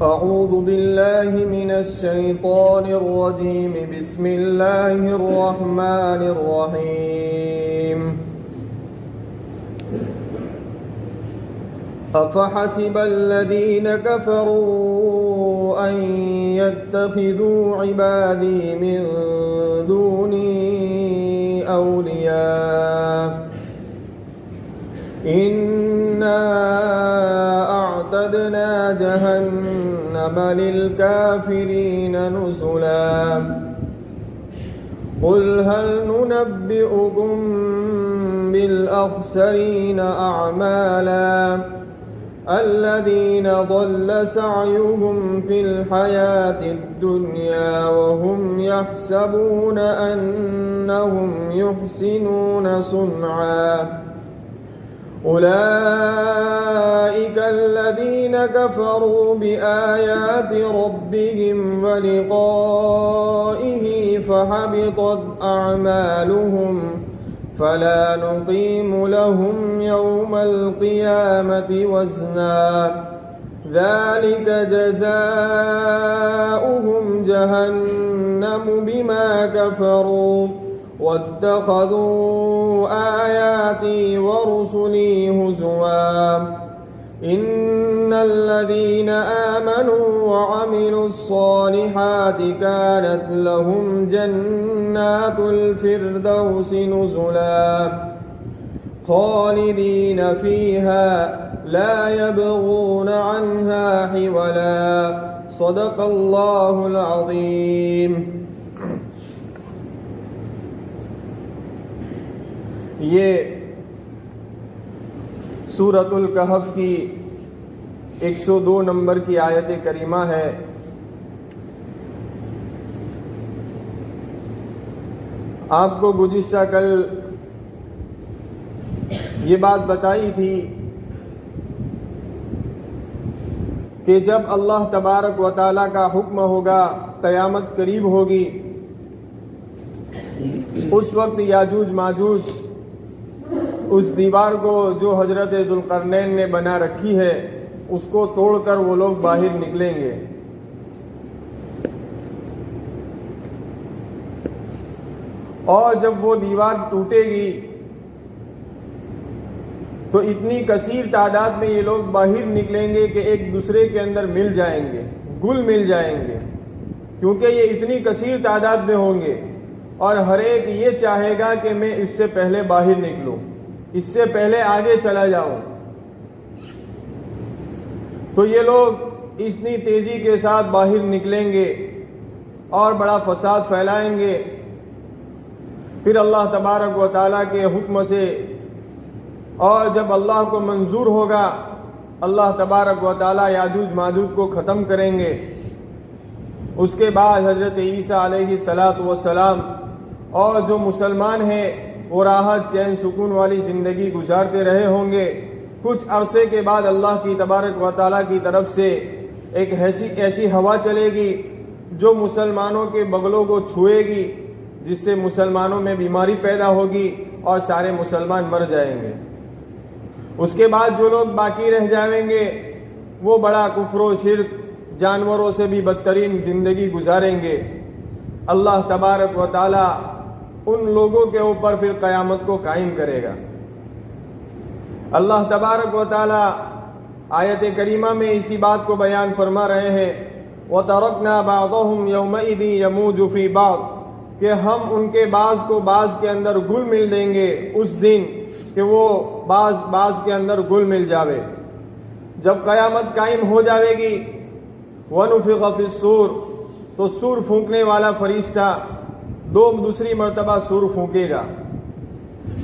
أعوذ بالله من الشيطان الرجيم بسم الله الرحمن الرحيم أفحسب الذين كفروا أن يتخذوا عبادي من دوني أولياء إنا أعتدنا جهنم للكافرين نزلا قل هل ننبئكم بالأخسرين أعمالا الذين ضل سعيهم في الحياة الدنيا وهم يحسبون أنهم يحسنون صنعا أولئك الذين كفروا بآيات ربهم ولقائه فحبطت أعمالهم فلا نقيم لهم يوم القيامة وزنا ذلك جزاؤهم جهنم بما كفروا واتخذوا آياتي ورسلي هزوا إن الذين آمنوا وعملوا الصالحات كانت لهم جنات الفردوس نزلا خالدين فيها لا يبغون عنها حولا صدق الله العظيم. یہ سورۃ الکہف کی 102 نمبر کی آیت کریمہ ہے. آپ کو گزشتہ کل یہ بات بتائی تھی کہ جب اللہ تبارک و تعالیٰ کا حکم ہوگا، قیامت قریب ہوگی، اس وقت یاجوج ماجوج اس دیوار کو جو حضرت ذوالقرنین نے بنا رکھی ہے اس کو توڑ کر وہ لوگ باہر نکلیں گے. اور جب وہ دیوار ٹوٹے گی تو اتنی کثیر تعداد میں یہ لوگ باہر نکلیں گے کہ ایک دوسرے کے اندر مل جائیں گے، گل مل جائیں گے، کیونکہ یہ اتنی کثیر تعداد میں ہوں گے اور ہر ایک یہ چاہے گا کہ میں اس سے پہلے باہر نکلوں، اس سے پہلے آگے چلا جاؤں. تو یہ لوگ اتنی تیزی کے ساتھ باہر نکلیں گے اور بڑا فساد پھیلائیں گے. پھر اللہ تبارک و تعالیٰ کے حکم سے اور جب اللہ کو منظور ہوگا، اللہ تبارک و تعالیٰ یاجوج ماجوج کو ختم کریں گے. اس کے بعد حضرت عیسیٰ علیہ السلام اور جو مسلمان ہیں وہ راحت چین سکون والی زندگی گزارتے رہے ہوں گے. کچھ عرصے کے بعد اللہ کی تبارک و تعالیٰ کی طرف سے ایک ایسی ہوا چلے گی جو مسلمانوں کے بغلوں کو چھوئے گی، جس سے مسلمانوں میں بیماری پیدا ہوگی اور سارے مسلمان مر جائیں گے. اس کے بعد جو لوگ باقی رہ جائیں گے وہ بڑا کفر و شرک، جانوروں سے بھی بدترین زندگی گزاریں گے. اللہ تبارک و تعالیٰ ان لوگوں کے اوپر پھر قیامت کو قائم کرے گا. اللہ تبارک و تعالیٰ آیت کریمہ میں اسی بات کو بیان فرما رہے ہیں وَتَرَكْنَا بَعْضَهُمْ يَوْمَئِذٍ يَمُوجُ فِي بَعْضٍ، کہ ہم ان کے بعض کو بعض کے اندر گل مل دیں گے اس دن کہ وہ بعض کے اندر گل مل جاوے. جب قیامت قائم ہو جاوے گی وَنُفِخَ فِي الصُّورِ، تو سور پھونکنے والا فرشتہ دوسری مرتبہ سور پھونکے گا.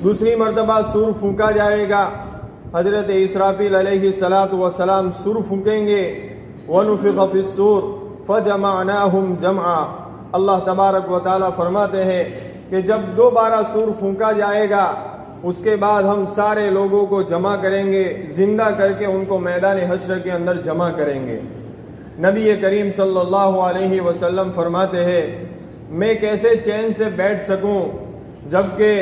دوسری مرتبہ سور پھونکا جائے گا. حضرت اسرافیل علیہ السلام سور پھونکیں گے. وَنُفِخَ فِي الصُّورِ فَجَمَعْنَاهُمْ جَمْعًا. اللہ تبارک و تعالیٰ فرماتے ہیں کہ جب دوبارہ سور پھونکا جائے گا اس کے بعد ہم سارے لوگوں کو جمع کریں گے، زندہ کر کے ان کو میدان حشر کے اندر جمع کریں گے. نبی کریم صلی اللہ علیہ وسلم فرماتے ہیں میں کیسے چین سے بیٹھ سکوں جبکہ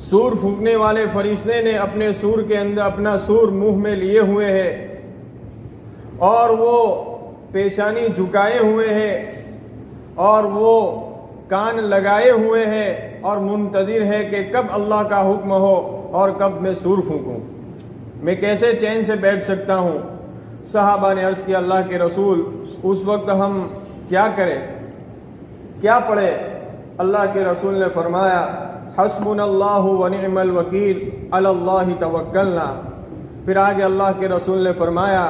سور پھونکنے والے فرشتے نے اپنے سور کے اندر اپنا سور منہ میں لیے ہوئے ہیں اور وہ پیشانی جھکائے ہوئے ہیں اور وہ کان لگائے ہوئے ہیں اور منتظر ہے کہ کب اللہ کا حکم ہو اور کب میں سور پھونکوں، میں کیسے چین سے بیٹھ سکتا ہوں۔ صحابہ نے عرض کیا اللہ کے رسول اس وقت ہم کیا کریں، کیا پڑھے؟ اللہ کے رسول نے فرمایا حسبنا اللہ ونعم الوکیل علی اللہ توکلنا۔ پھر آگے اللہ کے رسول نے فرمایا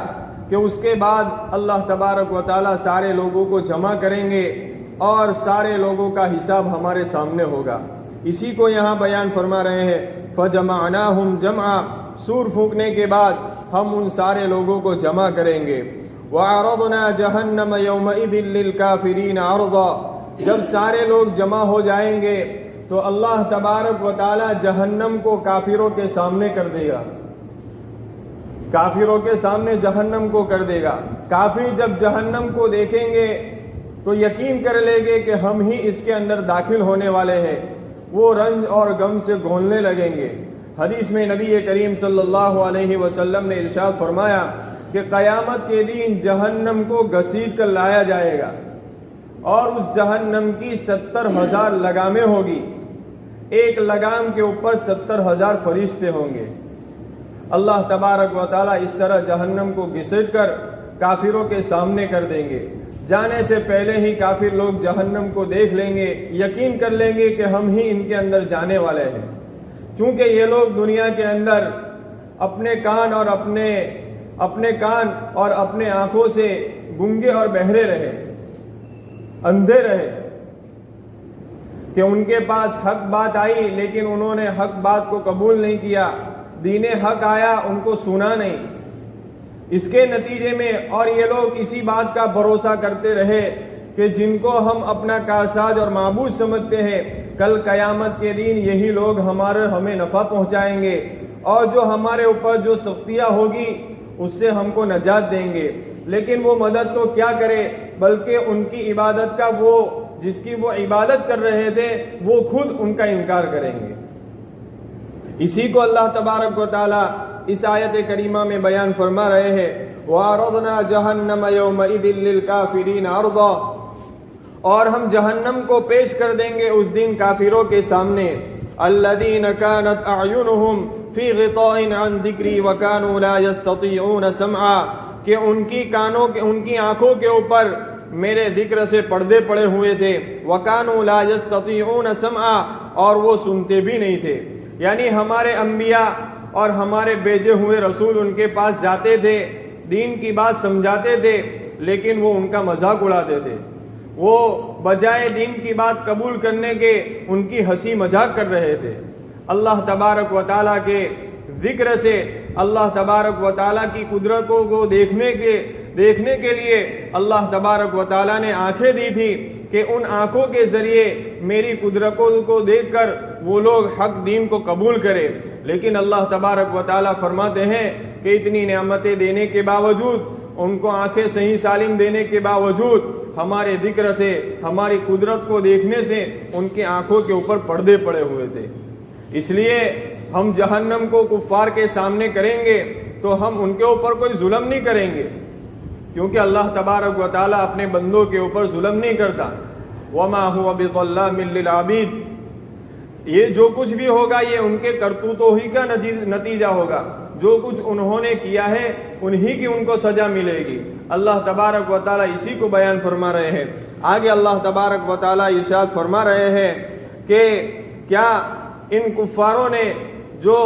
کہ اس کے بعد اللہ تبارک و تعالیٰ سارے لوگوں کو جمع کریں گے اور سارے لوگوں کا حساب ہمارے سامنے ہوگا۔ اسی کو یہاں بیان فرما رہے ہیں فجمعناہم جمعا، سور پھونکنے کے بعد ہم ان سارے لوگوں کو جمع کریں گے۔ وعرضنا جہنم یومئذ للکافرین عرضا، جب سارے لوگ جمع ہو جائیں گے تو اللہ تبارک و تعالی جہنم کو کافروں کے سامنے کر دے گا، کافروں کے سامنے جہنم کو کر دے گا۔ کافر جب جہنم کو دیکھیں گے تو یقین کر لیں گے کہ ہم ہی اس کے اندر داخل ہونے والے ہیں، وہ رنج اور غم سے گھولنے لگیں گے۔ حدیث میں نبی کریم صلی اللہ علیہ وسلم نے ارشاد فرمایا کہ قیامت کے دن جہنم کو گھسیٹ کر لایا جائے گا اور اس جہنم کی 70,000 لگامیں ہوگی، ایک لگام کے اوپر 70,000 فرشتے ہوں گے۔ اللہ تبارک و تعالیٰ اس طرح جہنم کو گھسیٹ کر کافروں کے سامنے کر دیں گے۔ جانے سے پہلے ہی کافر لوگ جہنم کو دیکھ لیں گے، یقین کر لیں گے کہ ہم ہی ان کے اندر جانے والے ہیں، چونکہ یہ لوگ دنیا کے اندر اپنے کان اور اپنے آنکھوں سے گنگے اور بہرے رہے، اندھے رہے، کہ ان کے پاس حق بات آئی لیکن انہوں نے حق بات کو قبول نہیں کیا، دین حق آیا ان کو سنا نہیں۔ اس کے نتیجے میں اور یہ لوگ اسی بات کا بھروسہ کرتے رہے کہ جن کو ہم اپنا کارساز اور معبود سمجھتے ہیں، کل قیامت کے دن یہی لوگ ہمیں نفع پہنچائیں گے اور جو ہمارے اوپر جو سختیاں ہوگی اس سے ہم کو نجات دیں گے۔ لیکن وہ مدد تو کیا کرے، بلکہ ان کی عبادت کا وہ جس کی وہ عبادت کر رہے تھے وہ خود ان کا انکار کریں گے۔ اسی کو اللہ تبارک و تعالیٰ اس آیت کریمہ میں بیان فرما رہے ہیں وَعَرَضْنَا جَهَنَّمَ يَوْمَئِذٍ لِّلْكَافِرِينَ عَرْضًا، اور ہم جہنم کو پیش کر دیں گے اس دن کافروں کے سامنے۔ الَّذِينَ كَانَتْ أَعْيُنُهُمْ فِي غِطَاءٍ عَن ذِكْرِي وَكَانُوا لَا يَسْتَطِيعُونَ سَمْعًا، کہ ان کی آنکھوں کے اوپر میرے ذکر سے پردے پڑے ہوئے تھے، وَكَانُوا لَا يَسْتَطِيعُونَ سَمْعًا، اور وہ سنتے بھی نہیں تھے۔ یعنی ہمارے انبیاء اور ہمارے بھیجے ہوئے رسول ان کے پاس جاتے تھے، دین کی بات سمجھاتے تھے، لیکن وہ ان کا مذاق اڑاتے تھے، وہ بجائے دین کی بات قبول کرنے کے ان کی ہنسی مذاق کر رہے تھے۔ اللہ تبارک و تعالیٰ کے ذکر سے اللہ تبارک و تعالیٰ کی قدرتوں کو دیکھنے کے لیے اللہ تبارک و تعالیٰ نے آنکھیں دی تھی کہ ان آنکھوں کے ذریعے میری قدرتوں کو دیکھ کر وہ لوگ حق دین کو قبول کرے۔ لیکن اللہ تبارک و تعالیٰ فرماتے ہیں کہ اتنی نعمتیں دینے کے باوجود، ان کو آنکھیں صحیح سالم دینے کے باوجود، ہمارے ذکر سے ہماری قدرت کو دیکھنے سے ان کی آنکھوں کے اوپر پردے پڑے ہوئے تھے۔ اس لیے ہم جہنم کو کفار کے سامنے کریں گے تو ہم ان کے اوپر کوئی ظلم نہیں کریں گے، کیونکہ اللہ تبارک و تعالیٰ اپنے بندوں کے اوپر ظلم نہیں کرتا۔ وَمَا هُوَ بِظَلَّامٍ لِّلْعَبِيدِ، یہ جو کچھ بھی ہوگا یہ ان کے کرتوتوں ہی کا نتیجہ ہوگا، جو کچھ انہوں نے کیا ہے انہی کی ان کو سزا ملے گی۔ اللہ تبارک و تعالیٰ اسی کو بیان فرما رہے ہیں۔ آگے اللہ تبارک و تعالیٰ ارشاد فرما رہے ہیں کہ کیا ان کفاروں نے جو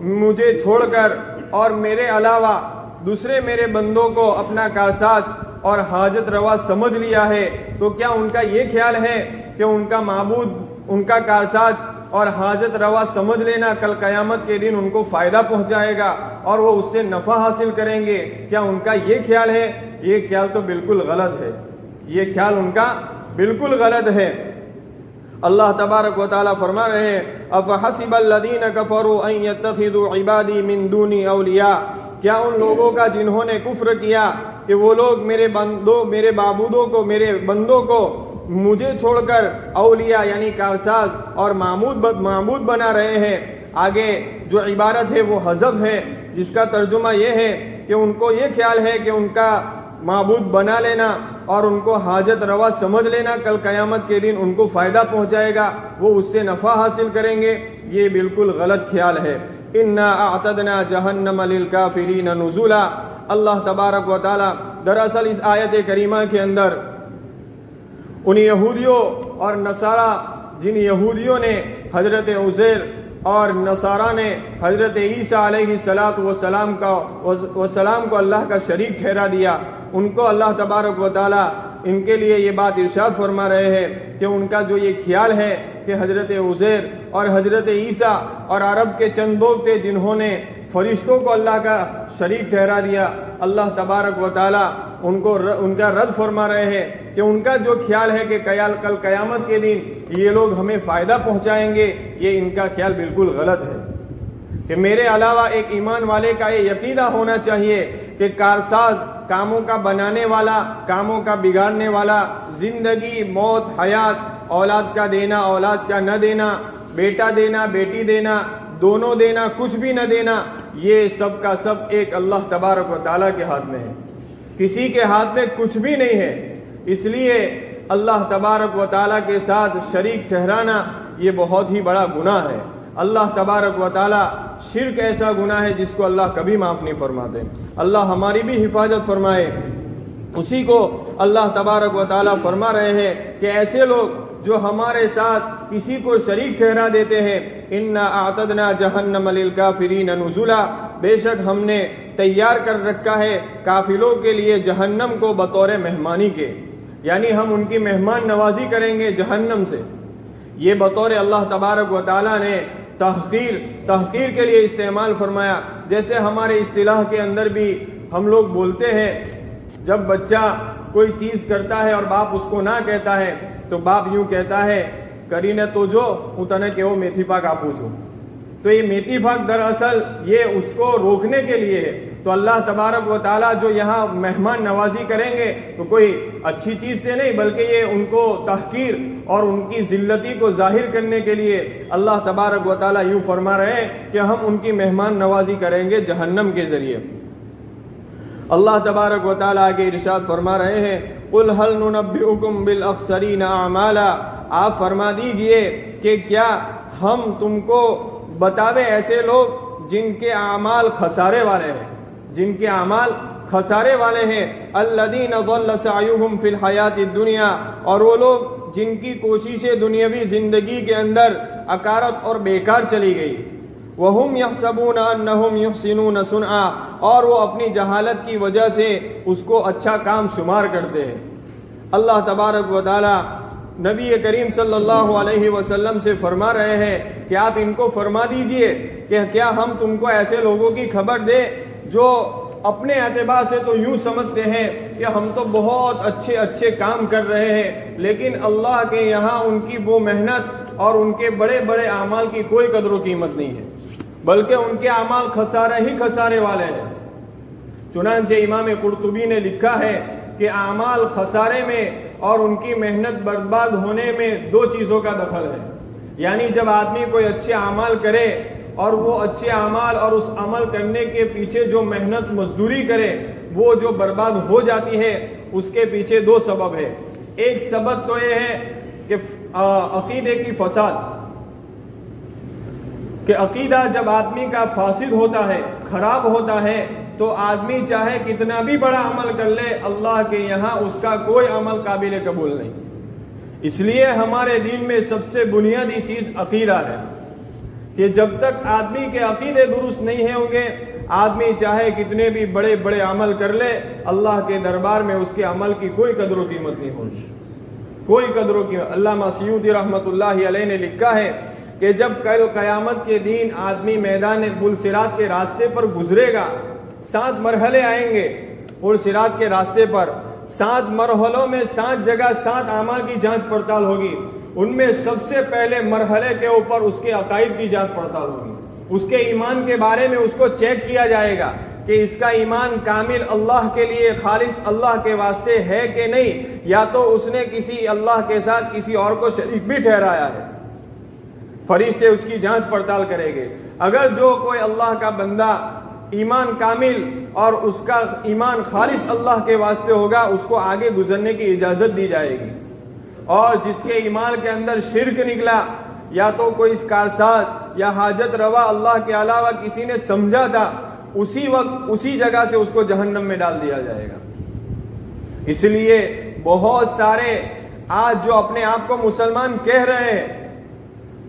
مجھے چھوڑ کر اور میرے علاوہ دوسرے میرے بندوں کو اپنا کارساز اور حاجت روا سمجھ لیا ہے، تو کیا ان کا یہ خیال ہے کہ ان کا معبود ان کا کارساز اور حاجت روا سمجھ لینا کل قیامت کے دن ان کو فائدہ پہنچائے گا اور وہ اس سے نفع حاصل کریں گے؟ کیا ان کا یہ خیال ہے؟ یہ خیال تو بالکل غلط ہے، یہ خیال ان کا بالکل غلط ہے۔ اللہ تبارک و تعالیٰ فرما رہے ہیں اَفَحَسِبَ الَّذِينَ كَفَرُوا أَن يَتَّخِذُوا عِبَادِي مِن دُونِي أَوْلِيَاءَ، کیا ان لوگوں کا جنہوں نے کفر کیا کہ وہ لوگ میرے معبودوں کو، میرے بندوں کو مجھے چھوڑ کر اولیاء یعنی کارساز اور معبود بنا رہے ہیں۔ آگے جو عبارت ہے وہ حذف ہے، جس کا ترجمہ یہ ہے کہ ان کو یہ خیال ہے کہ ان کا معبود بنا لینا اور ان کو حاجت روا سمجھ لینا کل قیامت کے دن ان کو فائدہ پہنچائے گا، وہ اس سے نفع حاصل کریں گے، یہ بالکل غلط خیال ہے۔ اِنَّا أَعْتَدْنَا جَهَنَّمَ لِلْكَافِرِينَ نُزُلًا، اللہ تبارک و تعالی دراصل اس آیت کریمہ کے اندر ان یہودیوں اور نصارہ، جن یہودیوں نے حضرت عزیر اور نصارہ نے حضرت عیسیٰ علیہ السلام کو اللہ کا شریک ٹھہرا دیا، ان کو اللہ تبارک و تعالی ان کے لیے یہ بات ارشاد فرما رہے ہیں کہ ان کا جو یہ خیال ہے کہ حضرت عزیر اور حضرت عیسیٰ اور عرب کے چند لوگ تھے جنہوں نے فرشتوں کو اللہ کا شریک ٹھہرا دیا، اللہ تبارک و تعالی ان کا رد فرما رہے ہیں کہ ان کا جو خیال ہے کہ کل قیامت کے دن یہ لوگ ہمیں فائدہ پہنچائیں گے، یہ ان کا خیال بالکل غلط ہے۔ کہ میرے علاوہ ایک ایمان والے کا یہ یقینہ ہونا چاہیے کہ کارساز، کاموں کا بنانے والا، کاموں کا بگاڑنے والا، زندگی، موت، حیات، اولاد کا دینا، اولاد کا نہ دینا، بیٹا دینا، بیٹی دینا، دونوں دینا، کچھ بھی نہ دینا، یہ سب کا سب ایک اللہ تبارک و تعالیٰ کے ہاتھ میں ہے، کسی کے ہاتھ میں کچھ بھی نہیں ہے۔ اس لیے اللہ تبارک و تعالیٰ کے ساتھ شریک ٹھہرانا یہ بہت ہی بڑا گناہ ہے۔ اللہ تبارک و تعالیٰ شرک ایسا گناہ ہے جس کو اللہ کبھی معاف نہیں فرماتے۔ اللہ ہماری بھی حفاظت فرمائے۔ اسی کو اللہ تبارک و تعالیٰ فرما رہے ہیں کہ ایسے لوگ جو ہمارے ساتھ کسی کو شریک ٹھہرا دیتے ہیں، اِنَّا أَعْتَدْنَا جَهَنَّمَ لِلْكَافِرِينَ نُزُلًا، بے شک ہم نے تیار کر رکھا ہے کافروں کے لیے جہنم کو بطور مہمانی کے، یعنی ہم ان کی مہمان نوازی کریں گے جہنم سے۔ یہ بطور اللہ تبارک و تعالیٰ نے تحقیر کے لیے استعمال فرمایا۔ جیسے ہمارے اصطلاح کے اندر بھی ہم لوگ بولتے ہیں، جب بچہ کوئی چیز کرتا ہے اور باپ اس کو نہ کہتا ہے تو باپ یوں کہتا ہے کرینے تو جو اتنے کہ وہ میتھی پاک آپ پوچھو، تو یہ میتھی پاک دراصل یہ اس کو روکنے کے لیے ہے۔ تو اللہ تبارک و تعالیٰ جو یہاں مہمان نوازی کریں گے تو کوئی اچھی چیز سے نہیں، بلکہ یہ ان کو تحقیر اور ان کی ذلتی کو ظاہر کرنے کے لیے اللہ تبارک و تعالیٰ یوں فرما رہے ہیں کہ ہم ان کی مہمان نوازی کریں گے جہنم کے ذریعے۔ اللہ تبارک و تعالیٰ آگے ارشاد فرما رہے ہیں، قُلْ هَلْ نُنَبِّئُكُمْ بِالْأَخْسَرِينَ أَعْمَالًا، آپ فرما دیجئے کہ کیا ہم تم کو بتاوے ایسے لوگ جن کے اعمال خسارے والے ہیں، جن کے اعمال خسارے والے ہیں، الذین ضل سعیہم فی الحیات الدنیا، اور وہ لوگ جن کی کوششیں دنیاوی زندگی کے اندر اکارت اور بیکار چلی گئی، وہم یحسبون انہم یحسنون صنعا، اور وہ اپنی جہالت کی وجہ سے اس کو اچھا کام شمار کرتے ہیں۔ اللہ تبارک و تعالی نبی کریم صلی اللہ علیہ وسلم سے فرما رہے ہیں کہ آپ ان کو فرما دیجئے کہ کیا ہم تم کو ایسے لوگوں کی خبر دیں جو اپنے اعتبار سے تو یوں سمجھتے ہیں کہ ہم تو بہت اچھے کام کر رہے ہیں، لیکن اللہ کے یہاں ان کی وہ محنت اور ان کے بڑے بڑے اعمال کی کوئی قدر و قیمت نہیں ہے، بلکہ ان کے اعمال خسارے والے ہیں۔ چنانچہ امام قرطبی نے لکھا ہے کہ اعمال خسارے میں اور ان کی محنت برباد ہونے میں دو چیزوں کا دخل ہے، یعنی جب آدمی کوئی اچھے اعمال کرے اور وہ اچھے اعمال اور اس عمل کرنے کے پیچھے جو محنت مزدوری کرے وہ جو برباد ہو جاتی ہے، اس کے پیچھے دو سبب ہے۔ ایک سبب تو یہ ہے کہ عقیدے کی فساد، کہ عقیدہ جب آدمی کا فاسد ہوتا ہے، خراب ہوتا ہے، تو آدمی چاہے کتنا بھی بڑا عمل کر لے، اللہ کے یہاں اس کا کوئی عمل قابل قبول نہیں۔ اس لیے ہمارے دین میں سب سے بنیادی چیز عقیدہ ہے کہ جب تک آدمی کے عقیدے درست نہیں ہوں گے، آدمی چاہے کتنے بھی بڑے بڑے عمل کر لے، اللہ کے دربار میں اس کے عمل کی کوئی قدر و قیمت نہیں ہوگی، کوئی قدر و قیمت۔ علامہ سیوطی رحمۃ اللہ علیہ نے لکھا ہے کہ جب کل قیامت کے دن آدمی میدان پلصراط کے راستے پر گزرے گا، 7 مرحلے آئیں گے پلصراط کے راستے پر، 7 مرحلوں میں 7 جگہ 7 اعمال کی جانچ پڑتال ہوگی۔ ان میں سب سے پہلے مرحلے کے اوپر اس کے عقائد کی جانچ پڑتال ہوگی، اس کے ایمان کے بارے میں اس کو چیک کیا جائے گا کہ اس کا ایمان کامل اللہ کے لیے خالص اللہ کے واسطے ہے کہ نہیں، یا تو اس نے کسی اللہ کے ساتھ کسی اور کو شریک بھی ٹھہرایا ہے۔ فرشتے اس کی جانچ پڑتال کریں گے۔ اگر جو کوئی اللہ کا بندہ ایمان کامل اور اس کا ایمان خالص اللہ کے واسطے ہوگا، اس کو آگے گزرنے کی اجازت دی جائے گی۔ اور جس کے ایمان کے اندر شرک نکلا، یا تو کوئی اس کارساز یا حاجت روا اللہ کے علاوہ کسی نے سمجھا تھا، اسی وقت اسی جگہ سے اس کو جہنم میں ڈال دیا جائے گا۔ اس لیے بہت سارے آج جو اپنے آپ کو مسلمان کہہ رہے ہیں،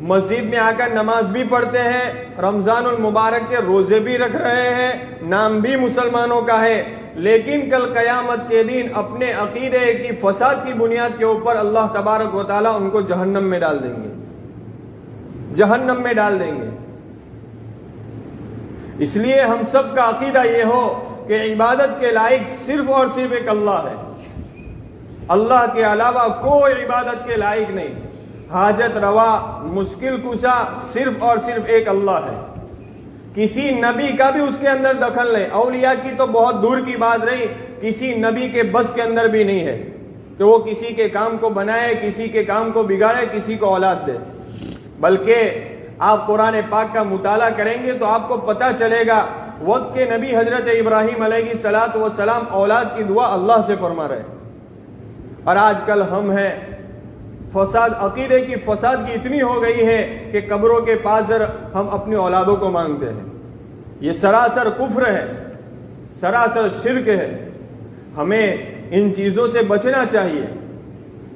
مسجد میں آ کر نماز بھی پڑھتے ہیں، رمضان المبارک کے روزے بھی رکھ رہے ہیں، نام بھی مسلمانوں کا ہے، لیکن کل قیامت کے دن اپنے عقیدے کی فساد کی بنیاد کے اوپر اللہ تبارک و تعالیٰ ان کو جہنم میں ڈال دیں گے، جہنم میں ڈال دیں گے۔ اس لیے ہم سب کا عقیدہ یہ ہو کہ عبادت کے لائق صرف اور صرف ایک اللہ ہے، اللہ کے علاوہ کوئی عبادت کے لائق نہیں۔ حاجت روا، مشکل کشا صرف اور صرف ایک اللہ ہے۔ کسی نبی کا بھی اس کے اندر دخل نہیں، اولیاء کی تو بہت دور کی بات رہی، کسی نبی کے بس کے اندر بھی نہیں ہے کہ وہ کسی کے کام کو بنائے، کسی کے کام کو بگاڑے، کسی کو اولاد دے۔ بلکہ آپ قرآن پاک کا مطالعہ کریں گے تو آپ کو پتہ چلے گا وقت کے نبی حضرت ابراہیم علیہ السلام اولاد کی دعا اللہ سے فرما رہے، اور آج کل ہم ہیں فساد، عقیدے کی فساد کی اتنی ہو گئی ہے کہ قبروں کے پاس ہم اپنی اولادوں کو مانگتے ہیں۔ یہ سراسر کفر ہے، سراسر شرک ہے۔ ہمیں ان چیزوں سے بچنا چاہیے۔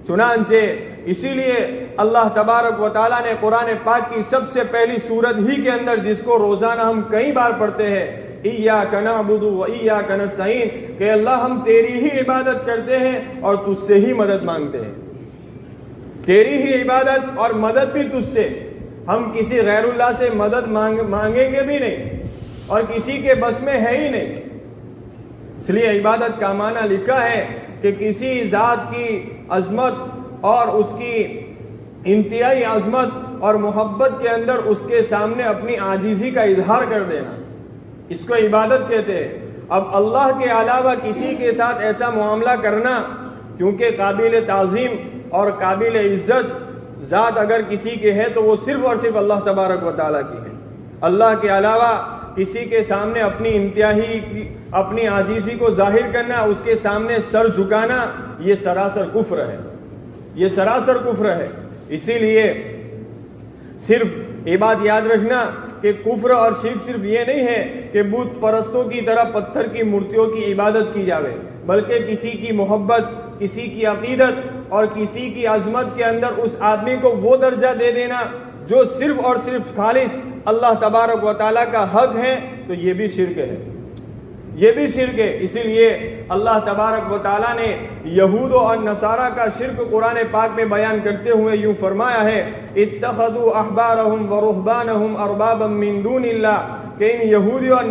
چنانچہ اسی لیے اللہ تبارک و تعالیٰ نے قرآن پاک کی سب سے پہلی سورت ہی کے اندر، جس کو روزانہ ہم کئی بار پڑھتے ہیں، ایاک نعبد و ایاک نستعین، کہ اللہ ہم تیری ہی عبادت کرتے ہیں اور تجھ سے ہی مدد مانگتے ہیں، تیری ہی عبادت اور مدد بھی تجھ سے، ہم کسی غیر اللہ سے مدد مانگیں گے بھی نہیں اور کسی کے بس میں ہے ہی نہیں۔ اس لیے عبادت کا معنی لکھا ہے کہ کسی ذات کی عظمت اور اس کی انتہائی عظمت اور محبت کے اندر اس کے سامنے اپنی عاجزی کا اظہار کر دینا، اس کو عبادت کہتے ہیں۔ اب اللہ کے علاوہ کسی کے ساتھ ایسا معاملہ کرنا، کیونکہ قابل تعظیم اور قابل عزت ذات اگر کسی کے ہے تو وہ صرف اور صرف اللہ تبارک و تعالیٰ کی ہے۔ اللہ کے علاوہ کسی کے سامنے اپنی انتہائی اپنی عاجزی کو ظاہر کرنا، اس کے سامنے سر جھکانا، یہ سراسر کفر ہے، یہ سراسر کفر ہے۔ اسی لیے صرف یہ بات یاد رکھنا کہ کفر اور شرک صرف یہ نہیں ہے کہ بت پرستوں کی طرح پتھر کی مورتیوں کی عبادت کی جاوے، بلکہ کسی کی محبت، کسی کی عقیدت اور کسی کی عظمت کے اندر اس آدمی کو وہ درجہ دے دینا جو صرف اور صرف خالص اللہ تبارک و تعالیٰ کا حق ہے، تو یہ بھی شرک ہے، یہ بھی شرک ہے۔ اسی لیے اللہ تبارک و تعالیٰ نے یہود اور نصارہ کا شرک قرآن پاک میں بیان کرتے ہوئے یوں فرمایا ہے، اتخذوا احبارهم ورهبانهم اربابا من دون اللہ، کہ ان یہودی اور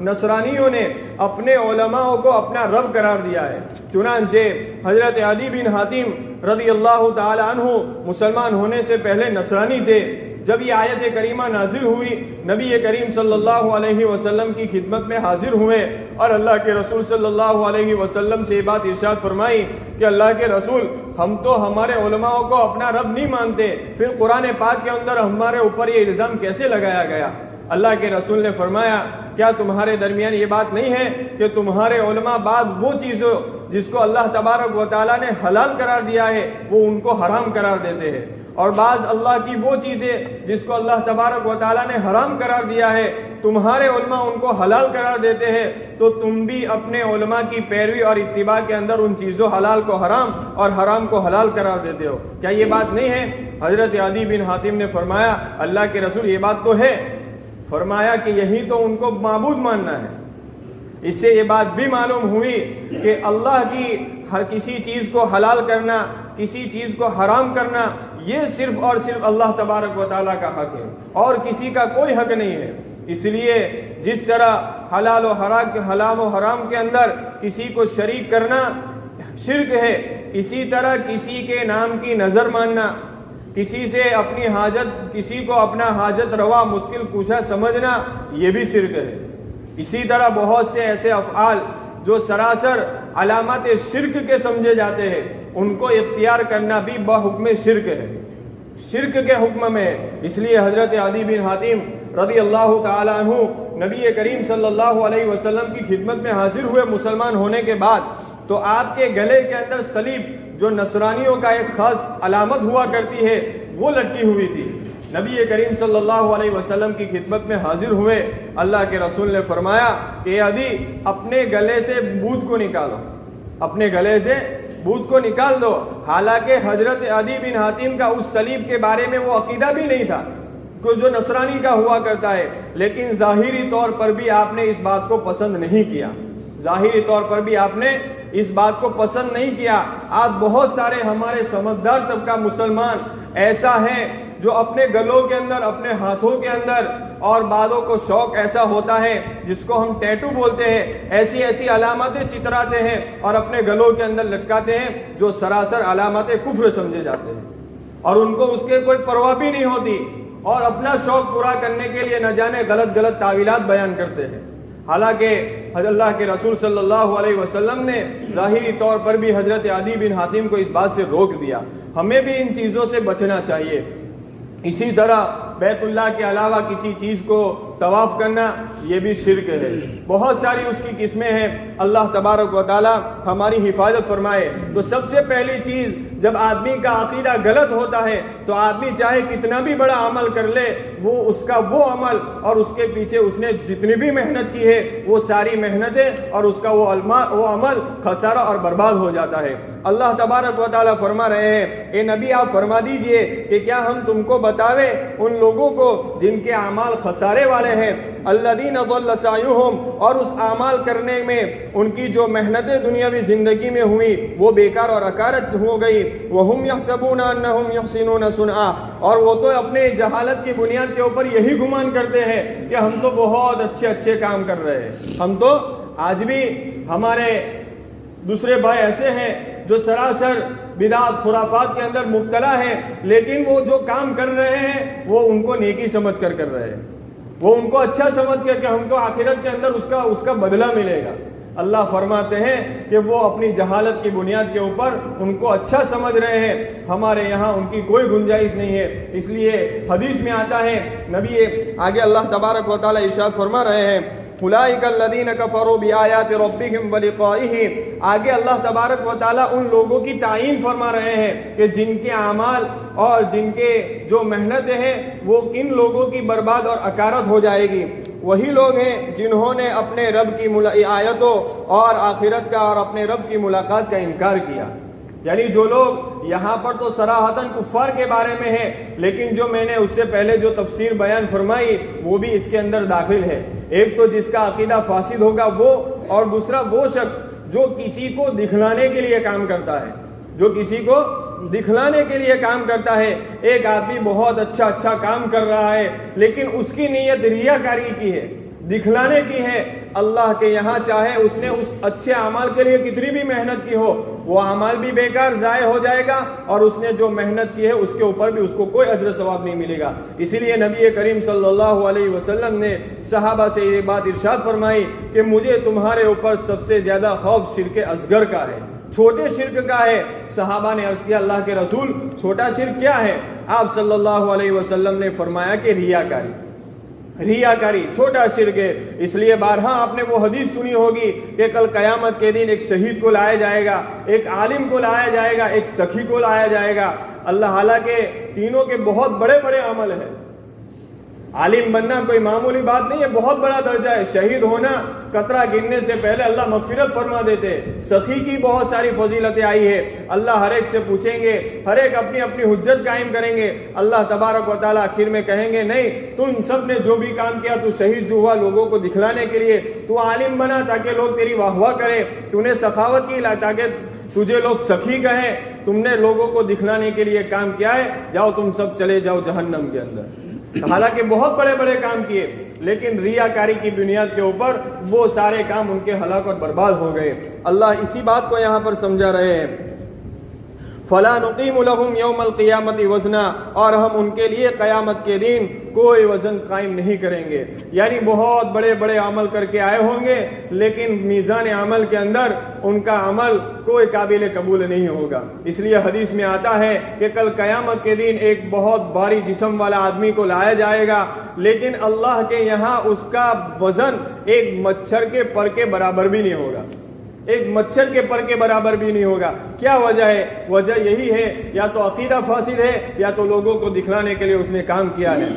نصرانیوں نے اپنے علماء کو اپنا رب قرار دیا ہے۔ چنانچہ حضرت عدی بن حاتم رضی اللہ تعالی عنہ مسلمان ہونے سے پہلے نصرانی تھے۔ جب یہ آیت کریمہ نازل ہوئی، نبی کریم صلی اللہ علیہ وسلم کی خدمت میں حاضر ہوئے اور اللہ کے رسول صلی اللہ علیہ وسلم سے یہ بات ارشاد فرمائی کہ اللہ کے رسول، ہم تو ہمارے علماء کو اپنا رب نہیں مانتے، پھر قرآن پاک کے اندر ہمارے اوپر یہ الزام کیسے لگایا گیا؟ اللہ کے رسول نے فرمایا، کیا تمہارے درمیان یہ بات نہیں ہے کہ تمہارے علماء بعض وہ چیزوں جس کو اللہ تبارک و تعالیٰ نے حلال قرار دیا ہے وہ ان کو حرام قرار دیتے ہیں، اور بعض اللہ کی وہ چیزیں جس کو اللہ تبارک و تعالیٰ نے حرام قرار دیا ہے تمہارے علماء ان کو حلال قرار دیتے ہیں، تو تم بھی اپنے علماء کی پیروی اور اتباع کے اندر ان چیزوں حلال کو حرام اور حرام کو حلال قرار دیتے ہو۔ کیا یہ بات نہیں ہے؟ حضرت عدی بن حاتم نے فرمایا، اللہ کے رسول یہ بات تو ہے۔ فرمایا کہ یہی تو ان کو معبود ماننا ہے۔ اس سے یہ بات بھی معلوم ہوئی کہ اللہ کی ہر کسی چیز کو حلال کرنا، کسی چیز کو حرام کرنا، یہ صرف اور صرف اللہ تبارک و تعالیٰ کا حق ہے اور کسی کا کوئی حق نہیں ہے۔ اس لیے جس طرح حلال و حرام کے اندر کسی کو شریک کرنا شرک ہے، اسی طرح کسی کے نام کی نظر ماننا، کسی سے اپنی حاجت، کسی کو اپنا حاجت روا مشکل کشا سمجھنا، یہ بھی شرک ہے۔ اسی طرح بہت سے ایسے افعال جو سراسر علامات شرک کے سمجھے جاتے ہیں، ان کو اختیار کرنا بھی بحکم شرک ہے، شرک کے حکم میں ہے۔ اس لیے حضرت عدی بن حاتم رضی اللہ تعالیٰ عنہ نبی کریم صلی اللہ علیہ وسلم کی خدمت میں حاضر ہوئے مسلمان ہونے کے بعد، تو آپ کے گلے کے اندر صلیب، جو نصرانیوں کا ایک خاص علامت ہوا کرتی ہے، وہ لٹکی ہوئی تھی۔ نبی کریم صلی اللہ علیہ وسلم کی خدمت میں حاضر ہوئے، اللہ کے رسول نے فرمایا کہ عدی اپنے گلے سے بت کو نکالو، اپنے گلے سے بت کو نکال دو۔ حالانکہ حضرت عدی بن حاتم کا اس صلیب کے بارے میں وہ عقیدہ بھی نہیں تھا جو نصرانی کا ہوا کرتا ہے، لیکن ظاہری طور پر بھی آپ نے اس بات کو پسند نہیں کیا، ظاہری طور پر بھی آپ نے اس بات کو پسند نہیں کیا۔ آج بہت سارے ہمارے سمجھدار طبقہ مسلمان ایسا ہے جو اپنے گلوں کے اندر، اپنے ہاتھوں کے اندر، اور بعضوں کو شوق ایسا ہوتا ہے جس کو ہم ٹیٹو بولتے ہیں، ایسی ایسی علامتیں چتراتے ہیں اور اپنے گلوں کے اندر لٹکاتے ہیں جو سراسر علامت کفر سمجھے جاتے ہیں، اور ان کو اس کے کوئی پرواہ بھی نہیں ہوتی، اور اپنا شوق پورا کرنے کے لیے نہ جانے غلط غلط تعویلات بیان کرتے ہیں۔ حالانکہ اللہ کے رسول صلی اللہ علیہ وسلم نے ظاہری طور پر بھی حضرت عدی بن حاتم کو اس بات سے روک دیا۔ ہمیں بھی ان چیزوں سے بچنا چاہیے۔ اسی طرح بیت اللہ کے علاوہ کسی چیز کو طواف کرنا، یہ بھی شرک ہے۔ بہت ساری اس کی قسمیں ہیں، اللہ تبارک و تعالی ہماری حفاظت فرمائے۔ تو سب سے پہلی چیز، جب آدمی کا عقیدہ غلط ہوتا ہے تو آدمی چاہے کتنا بھی بڑا عمل کر لے، وہ اس کا وہ عمل اور اس کے پیچھے اس نے جتنی بھی محنت کی ہے، وہ ساری محنتیں اور اس کا وہ عمل خسارہ اور برباد ہو جاتا ہے۔ اللہ تبارک و تعالیٰ فرما رہے ہیں، اے نبی آپ فرما دیجئے کہ کیا ہم تم کو بتاویں ان لوگوں کو جن کے اعمال خسارے والے ہیں، الذین ضل سعیہم، اور اس اعمال کرنے میں ان کی جو محنتیں دنیاوی زندگی میں ہوئی وہ بیکار اور اکارت ہو گئی، وہم یحسبون انہم یحسنون صنعا، اور وہ تو اپنے جہالت کی بنیاد کے اوپر یہی گمان کرتے ہیں کہ ہم تو بہت اچھے کام کر رہے ہیں۔ ہم تو آج بھی ہمارے دوسرے بھائی ایسے ہیں جو سراسر بدعت خرافات کے اندر مبتلا ہیں، لیکن وہ جو کام کر رہے ہیں وہ ان کو نیکی سمجھ کر رہے ہیں، وہ ان کو اچھا سمجھ کر کہ ہم کو آخرت کے اندر اس کا بدلہ ملے گا۔ اللہ فرماتے ہیں کہ وہ اپنی جہالت کی بنیاد کے اوپر ان کو اچھا سمجھ رہے ہیں، ہمارے یہاں ان کی کوئی گنجائش نہیں ہے۔ اس لیے حدیث میں آتا ہے، نبی آگے اللہ تبارک و تعالی ارشاد فرما رہے ہیں، اولئک الذین کفروا بآیات ربہم ولقائہ، آگے اللہ تبارک و تعالیٰ ان لوگوں کی تعیین فرما رہے ہیں کہ جن کے اعمال اور جن کے جو محنتیں ہیں وہ کن لوگوں کی برباد اور اکارت ہو جائے گی۔ وہی لوگ ہیں جنہوں نے اپنے رب کی آیتوں اور آخرت کا اور اپنے رب کی ملاقات کا انکار کیا۔ یعنی جو لوگ یہاں پر تو صراحتاً کفار کے بارے میں ہے، لیکن جو میں نے اس سے پہلے جو تفسیر بیان فرمائی وہ بھی اس کے اندر داخل ہے۔ ایک تو جس کا عقیدہ فاسد ہوگا وہ، اور دوسرا وہ شخص جو کسی کو دکھلانے کے لیے کام کرتا ہے، جو کسی کو دکھلانے کے لیے کام کرتا ہے۔ ایک آدمی بہت اچھا کام کر رہا ہے لیکن اس کی نیت ریاکاری کی ہے، دکھلانے کی ہے۔ اللہ کے یہاں چاہے اس نے اس اچھے اعمال کے لیے کتنی بھی محنت کی ہو، وہ اعمال بھی بیکار ضائع ہو جائے گا، اور اس نے جو محنت کی ہے اس کے اوپر بھی اس کو کوئی اجر ثواب نہیں ملے گا۔ اسی لیے نبی کریم صلی اللہ علیہ وسلم نے صحابہ سے یہ بات ارشاد فرمائی کہ مجھے تمہارے اوپر سب سے زیادہ خوف شرک اصغر کا ہے، چھوٹے شرک کا ہے۔ صحابہ نے عرض کیا، اللہ کے رسول چھوٹا شرک کیا ہے؟ آپ صلی اللہ علیہ وسلم نے فرمایا کہ ریاکاری چھوٹا شرک ہے۔ اس لیے بارہا آپ نے وہ حدیث سنی ہوگی کہ کل قیامت کے دن ایک شہید کو لایا جائے گا، ایک عالم کو لایا جائے گا، ایک سخی کو لایا جائے گا۔ اللہ حالانکہ تینوں کے بہت بڑے بڑے عمل ہیں۔ عالم بننا کوئی معمولی بات نہیں ہے، بہت بڑا درجہ ہے۔ شہید ہونا قطرہ گرنے سے پہلے اللہ مغفرت فرما دیتے۔ سخی کی بہت ساری فضیلتیں آئی ہے۔ اللہ ہر ایک سے پوچھیں گے، ہر ایک اپنی اپنی حجت قائم کریں گے۔ اللہ تبارک و تعالیٰ آخر میں کہیں گے، نہیں، تم سب نے جو بھی کام کیا، تو شہید جو ہوا لوگوں کو دکھلانے کے لیے، تو عالم بنا تاکہ لوگ تیری واہ واہ کریں، تو نے سخاوت کی تاکہ تجھے لوگ سخی کہیں، تم نے لوگوں کو دکھلانے کے لیے کام کیا ہے، جاؤ تم سب چلے جاؤ جہنم کے اندر۔ حالانکہ بہت بڑے بڑے کام کیے، لیکن ریاکاری کی بنیاد کے اوپر وہ سارے کام ان کے ہلاک اور برباد ہو گئے۔ اللہ اسی بات کو یہاں پر سمجھا رہے ہیں، فلا نقیم لهم یوم القیامت وزنا، اور ہم ان کے لیے قیامت کے دن کوئی وزن قائم نہیں کریں گے. یعنی بہت بڑے بڑے عمل کر کے آئے ہوں گے لیکن میزان عمل کے اندر ان کا عمل کوئی قابل قبول نہیں ہوگا. اس لیے حدیث میں آتا ہے کہ کل قیامت کے دن ایک بہت بھاری جسم والا آدمی کو لایا جائے گا، لیکن اللہ کے یہاں اس کا وزن ایک مچھر کے پر کے برابر بھی نہیں ہوگا، ایک مچھر کے پر کے برابر بھی نہیں ہوگا. کیا وجہ ہے؟ وجہ یہی ہے یا تو عقیدہ فاسد ہے یا تو لوگوں کو دکھلانے کے لیے اس نے کام کیا ہے.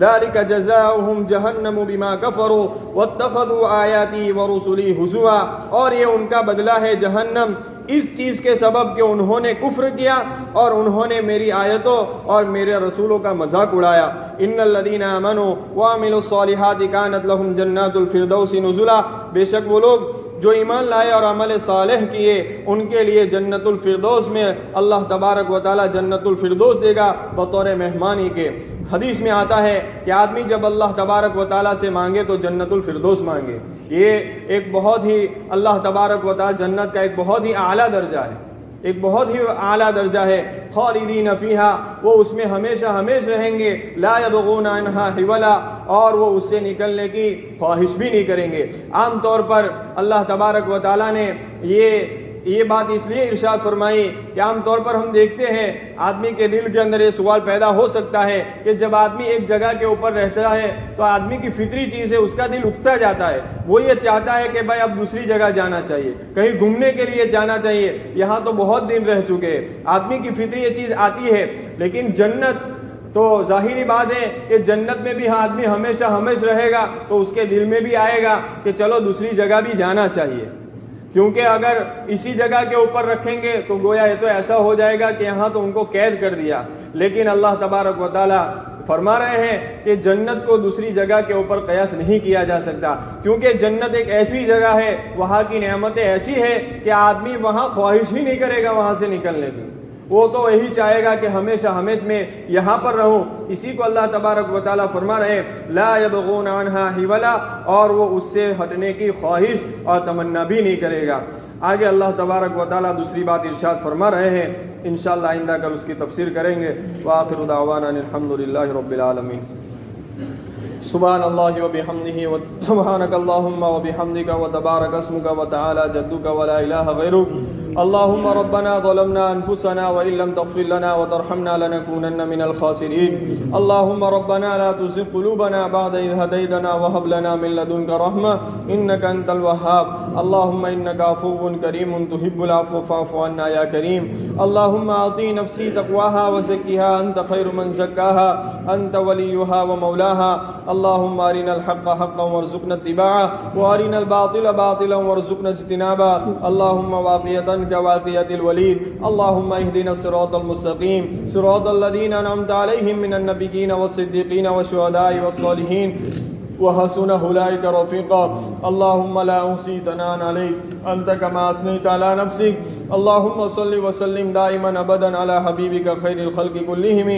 ذَلِكَ جَزَاؤُهُمْ جَهَنَّمُ بِمَا كَفَرُوا وَاتَّخَذُوا آيَاتِي وَرُسُلِي هُزُوًا، اور یہ ان کا بدلہ ہے جہنم اس چیز کے سبب کہ انہوں نے کفر کیا اور انہوں نے میری آیتوں اور میرے رسولوں کا مذاق اڑایا. ان الذين آمنوا وعملوا الصالحات كانت لهم جنات الفردوس نزلا، بے شک وہ لوگ جو ایمان لائے اور عمل صالح کیے ان کے لیے جنت الفردوس میں اللہ تبارک و تعالی جنت الفردوس دے گا بطور مہمانی کے. حدیث میں آتا ہے کہ آدمی جب اللہ تبارک و تعالیٰ سے مانگے تو جنت الفردوس مانگے. یہ ایک بہت ہی اللہ تبارک و تعالیٰ جنت کا ایک بہت ہی اعلیٰ درجہ ہے، ایک بہت ہی اعلیٰ درجہ ہے. خالدین فیہا، وہ اس میں ہمیشہ ہمیشہ رہیں گے. لا یبغون عنہا حولا، اور وہ اس سے نکلنے کی خواہش بھی نہیں کریں گے. عام طور پر اللہ تبارک و تعالیٰ نے یہ بات اس لیے ارشاد فرمائی کہ عام طور پر ہم دیکھتے ہیں آدمی کے دل کے اندر یہ سوال پیدا ہو سکتا ہے کہ جب آدمی ایک جگہ کے اوپر رہتا ہے تو آدمی کی فطری چیز ہے، اس کا دل اکتا جاتا ہے، وہ یہ چاہتا ہے کہ بھائی اب دوسری جگہ جانا چاہیے، کہیں گھومنے کے لیے جانا چاہیے، یہاں تو بہت دن رہ چکے. آدمی کی فطری یہ چیز آتی ہے. لیکن جنت تو ظاہری بات ہے کہ جنت میں بھی آدمی ہمیشہ ہمیشہ رہے گا تو اس کے دل میں بھی آئے گا کہ چلو دوسری جگہ بھی جانا چاہیے، کیونکہ اگر اسی جگہ کے اوپر رکھیں گے تو گویا یہ تو ایسا ہو جائے گا کہ یہاں تو ان کو قید کر دیا. لیکن اللہ تبارک و تعالی فرما رہے ہیں کہ جنت کو دوسری جگہ کے اوپر قیاس نہیں کیا جا سکتا، کیونکہ جنت ایک ایسی جگہ ہے، وہاں کی نعمتیں ایسی ہے کہ آدمی وہاں خواہش ہی نہیں کرے گا وہاں سے نکلنے کی، وہ تو یہی چاہے گا کہ ہمیشہ ہمیشہ میں یہاں پر رہوں. اسی کو اللہ تبارک و تعالیٰ فرما رہے ہیں لا یبغون عنہا حولا، اور وہ اس سے ہٹنے کی خواہش اور تمنا بھی نہیں کرے گا. آگے اللہ تبارک و تعالیٰ دوسری بات ارشاد فرما رہے ہیں، انشاءاللہ آئندہ کل اس کی تفسیر کریں گے. وآخر دعوانا الحمدللہ رب العالمین. سبحان اللہ وبحمدہ سبحانک اللہم وبحمدک وتبارک اسمک وتعالی جدک ولا الہ غیرک. اللهم ربنا ظلمنا أنفسنا وإن لم تغفر لنا وترحمنا لنكونن من الخاسرين. اللهم ربنا لا تزغ قلوبنا بعد إذ هديتنا وهب لنا من لدنك رحمة إنك أنت الوهاب. اللهم إنك عفو كريم تحب العفو فاعف عنا يا كريم. اللهم أعطي نفسي تقواها وزكها أنت خير من زكاها أنت وليها ومولاها. اللهم أرنا الحق حقا وارزقنا اتباعه وأرنا الباطل باطلا وارزقنا اجتنابه. اللهم واقية كواقية الوليد. اللهم اهدنا الصراط المستقيم صراط الذين أنعمت عليهم من النبيين والصديقين والشهداء والصالحين وحسن أولئك رفيقا. اللهم لا أحصي ثناء عليك أنت كما أثنيت على نفسك. اللهم صل وسلم دائما أبدا على حبيبك خير الخلق كلهم.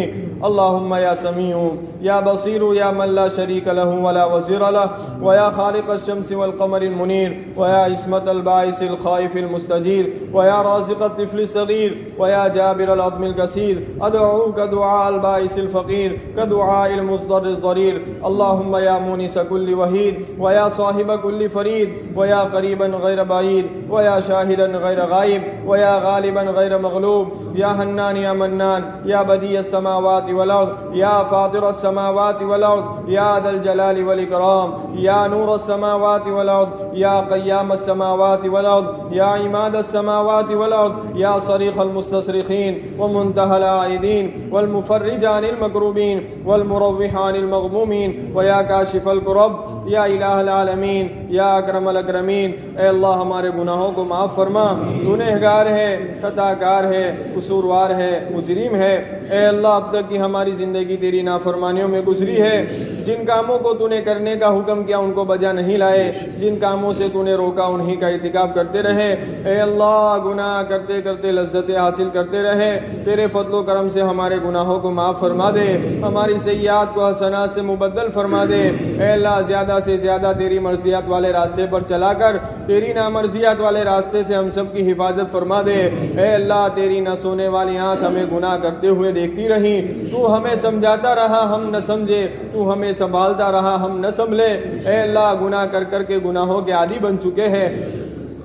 اللهم يا سميع يا بصير يا من لا شريك له ولا وزير له، ويا خالق الشمس والقمر المنير، ويا عصمة الباعث الخائف المستجير، ويا رازق الطفل الصغير، ويا جابر العظم الكثير، أدعوك دعاء البائس الفقير كدعاء المضطر الضرير. اللهم يا مونس كل وحيد، ويا صاحب كل فريد، ويا قريبا غير بعيد، ويا شاهدا غير غائب، ويا غالبا غير مغلوب، يا حنان يا منان، يا بديع السماوات والأرض، يا فاطر السماوات والأرض، يا ذا الجلال والإكرام، يا نور السماوات والأرض، يا قيام السماوات والأرض، يا عماد السماوات والأرض، يا صريخ المستصرخين ومنتهى العائدين، والمفرج عن المكروبين، والمروح عن المغمومين، ويا كاشف الكرب، یا الہ العالمین، یا اکرم الاکرمین. اے اللہ ہمارے گناہوں کو معاف فرما، گنہگار ہے، خطا کار ہے، قصوروار ہے، مجرم ہے. اے اللہ اب تک کی ہماری زندگی تیری نافرمانیوں میں گزری ہے. جن کاموں کو تو نے کرنے کا حکم کیا ان کو بجا نہیں لائے، جن کاموں سے تو نے روکا انہی کا ارتکاب کرتے رہے. اے اللہ گناہ کرتے کرتے لذتیں حاصل کرتے رہے. تیرے فضل و کرم سے ہمارے گناہوں کو معاف فرما دے، ہماری سیئات کو حسنات سے مبدل فرما دے. اے اللہ زیادہ سے زیادہ تیری مرضیات والے راستے پر چلا کر تیری نامرضیات والے راستے سے ہم سب کی حفاظت فرما دے۔ اے اللہ تیری نہ سونے والی آنکھ ہمیں گناہ کرتے ہوئے دیکھتی رہی، تو ہمیں سمجھاتا رہا ہم نہ سمجھے، تو ہمیں سنبھالتا رہا ہم نہ سنبھلے۔ اے اللہ گناہ کر کر کے گناہوں کے عادی بن چکے ہیں،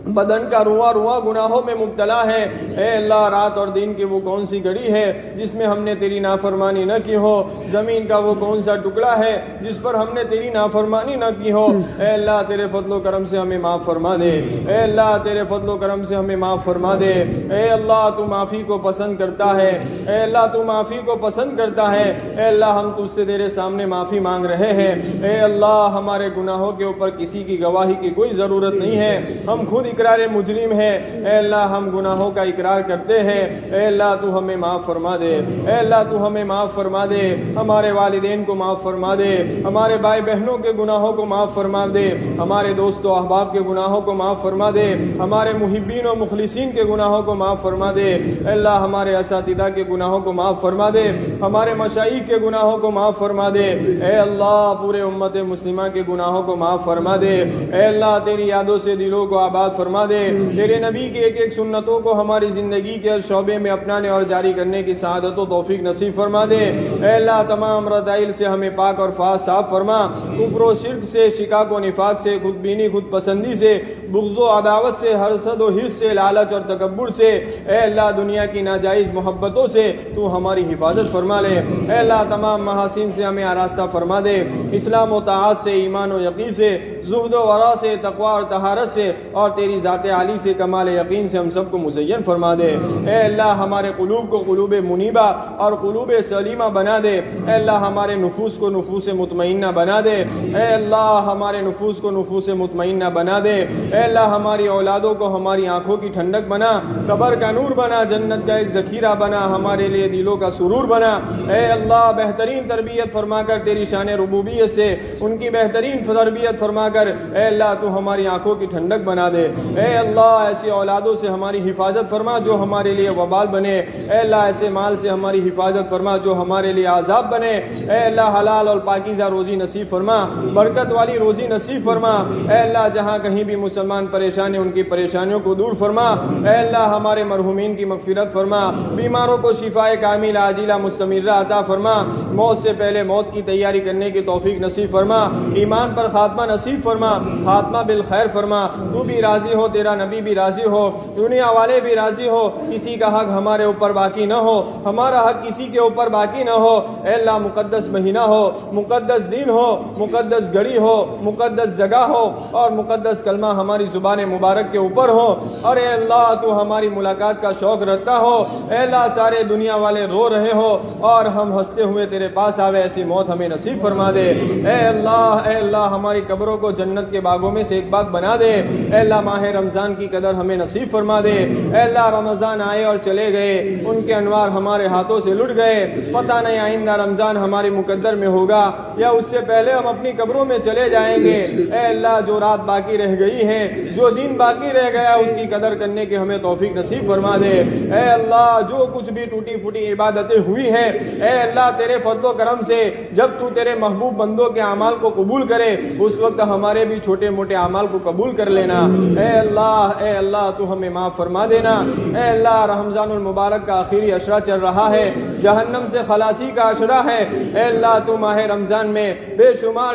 بدن کا رواں رواں گناہوں میں مبتلا ہے۔ اے اللہ رات اور دن کی وہ کون سی گھڑی ہے جس میں ہم نے تیری نافرمانی نہ کی ہو، زمین کا وہ کون سا ٹکڑا ہے جس پر ہم نے تیری نافرمانی نہ کی ہو۔ اے اللہ تیرے فضل و کرم سے ہمیں معاف فرما دے، اے اللہ تیرے فضل و کرم سے ہمیں معاف فرما دے۔ اے اللہ تو معافی کو پسند کرتا ہے، اے اللہ تو معافی کو پسند کرتا ہے۔ اے اللہ ہم تجھ سے تیرے سامنے معافی مانگ رہے ہیں۔ اے اللہ ہمارے گناہوں کے اوپر کسی کی گواہی کی کوئی ضرورت نہیں ہے، ہم خود اقرار مجرم ہے۔ اے اللہ ہم گناہوں کا اقرار کرتے ہیں، اے اللہ تو ہمیں معاف فرما دے، اے اللہ تو ہمیں معاف فرما دے، ہمارے والدین کو معاف فرما دے، ہمارے بھائی بہنوں کے گناہوں کو معاف فرما دے، ہمارے دوست و احباب کے گناہوں کو معاف فرما دے، ہمارے محبین و مخلصین کے گناہوں کو معاف فرما دے۔ اے اللہ ہمارے اساتذہ کے گناہوں کو معاف فرما دے، ہمارے مشائخ کے گناہوں کو معاف فرما دے۔ اے اللہ پورے امت مسلمہ کے گناہوں کو معاف فرما دے۔ اے اللہ تیری یادوں سے دلوں کو آباد فرما دے، تیرے نبی کی ایک ایک سنتوں کو ہماری زندگی کے ہر شعبے میں اپنانے اور جاری کرنے کی سعادت و توفیق نصیب فرما دے۔ اے اللہ تمام رذائل سے ہمیں پاک اور صاف فرما، کفر و شرک سے، شقاق و نفاق سے، خود بینی خود پسندی سے، بغض و عداوت سے، حسد و حرص سے، لالچ اور تکبر سے، اے اللہ دنیا کی ناجائز محبتوں سے تو ہماری حفاظت فرما لے۔ اے اللہ تمام محاسن سے ہمیں آراستہ فرما دے، اسلام و طاعت سے، ایمان و یقین سے، زہد و ورع سے، تقوی اور طہارت سے، اور تیری ذات عالی سے، کمال یقین سے ہم سب کو مزین فرما دے۔ اے اللہ ہمارے قلوب کو قلوب منیبہ اور قلوب سلیمہ بنا دے۔ اے اللہ ہمارے نفوس کو نفوس مطمئنہ بنا دے۔ اے اللہ ہمارے نفوس کو نفوس مطمئنہ بنا دے۔ اے اللہ ہماری اولادوں کو ہماری آنکھوں کی ٹھنڈک بنا، قبر کا نور بنا، جنت کا ایک ذخیرہ بنا، ہمارے لیے دلوں کا سرور بنا۔ اے اللہ بہترین تربیت فرما کر تیری شان ربوبیت سے ان کی بہترین تربیت فرما کر اے اللہ تو ہماری آنکھوں کی ٹھنڈک بنا دے۔ اے اللہ ایسی اولادوں سے ہماری حفاظت فرما جو ہمارے لیے وبال بنے۔ اے اللہ ایسے مال سے ہماری حفاظت فرما جو ہمارے لیے عذاب بنے۔ اے اللہ حلال اور پاکیزہ روزی نصیب فرما، برکت والی روزی نصیب فرما۔ اے اللہ جہاں کہیں بھی مسلمان پریشان ہیں ان کی پریشانیوں کو دور فرما۔ اے اللہ ہمارے مرحومین کی مغفرت فرما، بیماروں کو شفائے کاملہ عاجلہ مستمرہ عطا فرما، موت سے پہلے موت کی تیاری کرنے کی توفیق نصیب فرما، ایمان پر خاتمہ نصیب فرما، خاتمہ بالخیر فرما۔ تو بھی راضی ہو، تیرا نبی بھی راضی ہو، دنیا والے بھی راضی ہو، کسی کا حق ہمارے اوپر باقی نہ ہو، ہمارا حق کسی کے اوپر باقی نہ ہو۔ اے اللہ مقدس مہینہ ہو، مقدس دن ہو، مقدس گھڑی ہو، مقدس جگہ ہو، اور مقدس کلمہ ہماری زبان مبارک کے اوپر ہو، اور اے اللہ تو ہماری ملاقات کا شوق رکھتا ہو۔ اے اللہ سارے دنیا والے رو رہے ہو اور ہم ہنستے ہوئے تیرے پاس آوے، ایسی موت ہمیں نصیب فرما دے۔ اے اللہ ہماری قبروں کو جنت کے باغوں میں سے ایک باغ بنا دے۔ اے اللہ ماہ رمضان کی قدر ہمیں نصیب فرما دے۔ اے اللہ رمضان آئے اور چلے گئے، ان کے انوار ہمارے ہاتھوں سے لٹ گئے، پتہ نہیں آئندہ رمضان ہمارے مقدر میں ہوگا یا اس سے پہلے ہم اپنی قبروں میں چلے جائیں گے۔ اے اللہ جو رات باقی رہ گئی ہے، جو دن باقی رہ گیا، اس کی قدر کرنے کی ہمیں توفیق نصیب فرما دے۔ اے اللہ جو کچھ بھی ٹوٹی پھوٹی عبادتیں ہوئی ہیں، اے اللہ تیرے فضل و کرم سے جب تو تیرے محبوب بندوں کے اعمال کو قبول کرے اس وقت ہمارے بھی چھوٹے موٹے اعمال کو قبول کر لینا۔ اے اللہ تو ہمیں معاف فرما دینا۔ اے اللہ رمضان المبارک کا آخری عشرہ چل رہا ہے، جہنم سے خلاصی کا عشرہ ہے۔ اے اللہ تو ماہ رمضان میں بے شمار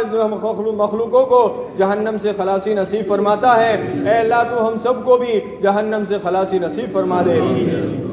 مخلوقوں کو جہنم سے خلاصی نصیب فرماتا ہے۔ اے اللہ تو ہم سب کو بھی جہنم سے خلاصی نصیب فرما دے۔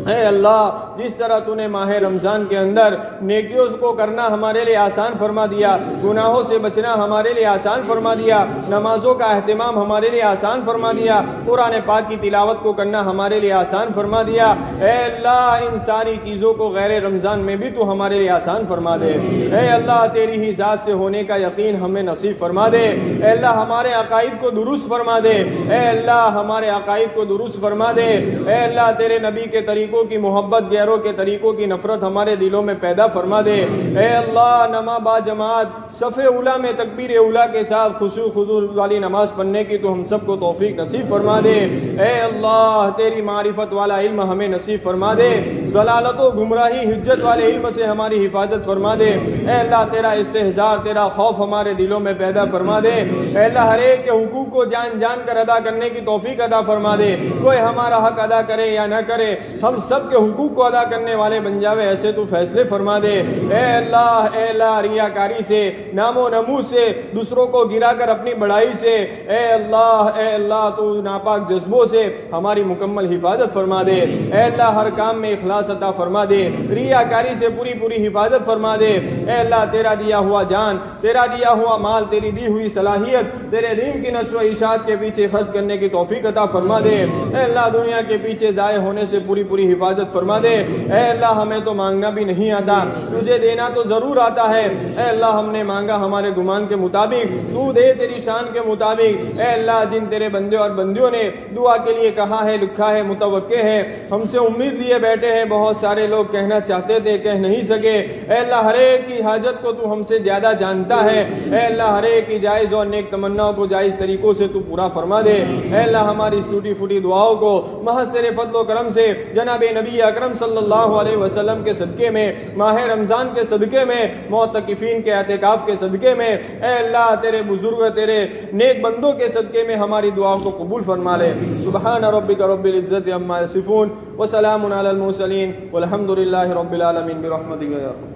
اے اللہ جس طرح تو نے ماہ رمضان کے اندر نیکیوں کو کرنا ہمارے لیے آسان فرما دیا، گناہوں سے بچنا ہمارے لیے آسان فرما دیا، نمازوں کا اہتمام ہمارے لیے آسان فرما دیا، قرآن پاک کی تلاوت کو کرنا ہمارے لیے آسان فرما دیا۔ اے اللہ ان ساری چیزوں کو غیر رمضان میں بھی تو ہمارے لیے آسان فرما دے۔ اے اللہ تیری ہی ذات سے ہونے کا یقین ہمیں نصیب فرما دے۔ اے اللہ ہمارے عقائد کو درست فرما دے۔ اے اللہ ہمارے عقائد کو درست فرما دے۔ اے اللہ تیرے نبی کے طریقوں کی محبت غیر غیروں کے طریقوں کی نفرت ہمارے دلوں میں پیدا فرما دے. اے اللہ نما با جماعت صف اولا میں تکبیر اولا کے ساتھ خشوع خضوع والی نماز پڑھنے کی تو ہم سب کو توفیق نصیب فرما دے. اے اللہ تیری معرفت والا علم ہمیں نصیب فرما دے. ضلالت و گمراہی حجت والے علم سے ہماری حفاظت فرما دے. اے اللہ تیرا استحضار تیرا خوف ہمارے دلوں میں پیدا فرما دے. اے اللہ ہر ایک کے حقوق کو جان جان کر ادا کرنے کی توفیق عطا فرما دے. کوئی ہمارا حق ادا کرے یا نہ کرے ہم سب کے حقوق کو ادا کرنے والے بن جاوے ایسے تو فیصلے فرما دے. اے اللہ ریاکاری سے نام و نمود سے دوسروں کو گرا کر اپنی بڑائی سے اے اللہ تو ناپاک جذبوں سے ہماری مکمل حفاظت فرما دے. اے اللہ ہر کام میں اخلاص عطا فرما دے. ریاکاری سے پوری حفاظت فرما دے. اے اللہ تیرا دیا ہوا جان تیرا دیا ہوا مال تیری دی ہوئی صلاحیت تیرے دین کی نشر و اشاعت کے پیچھے خرچ کرنے کی توفیق عطا فرما دے. اے اللہ دنیا کے پیچھے ضائع ہونے سے پوری حفاظت فرما دے. اے اللہ ہمیں تو مانگنا بھی نہیں آتا تجھے دینا تو ضرور آتا ہے. اے اللہ ہم نے مانگا ہمارے گمان کے مطابق تو دے تیری شان کے مطابق. اے اللہ جن تیرے بندے اور بندیوں نے دعا کے لیے کہا ہے لکھا ہے متوقع ہے ہم سے امید لیے بیٹھے ہیں بہت سارے لوگ کہنا چاہتے تھے کہہ نہیں سکے. اے اللہ ہر ایک کی حاجت کو تو ہم سے زیادہ جانتا ہے. اے اللہ ہر ایک کی جائز اور نیک تمناؤں کو جائز طریقوں سے تو پورا فرما دے. اے اللہ ہماری اس ٹوٹی پھوٹی دعاؤں کو محض تیرے فضل و کرم سے جناب نبی اکرم صلی اللہ علیہ وسلم کے صدقے میں ماہ رمضان کے صدقے میں معتکفین کے اعتکاف کے صدقے میں اے اللہ تیرے بزرگ تیرے نیک بندوں کے صدقے میں ہماری دعاؤں کو قبول فرما لے. سبحان ربک رب العزت عما یصفون وسلام علی المرسلین والحمد للہ رب العالمین برحمتک یا رب.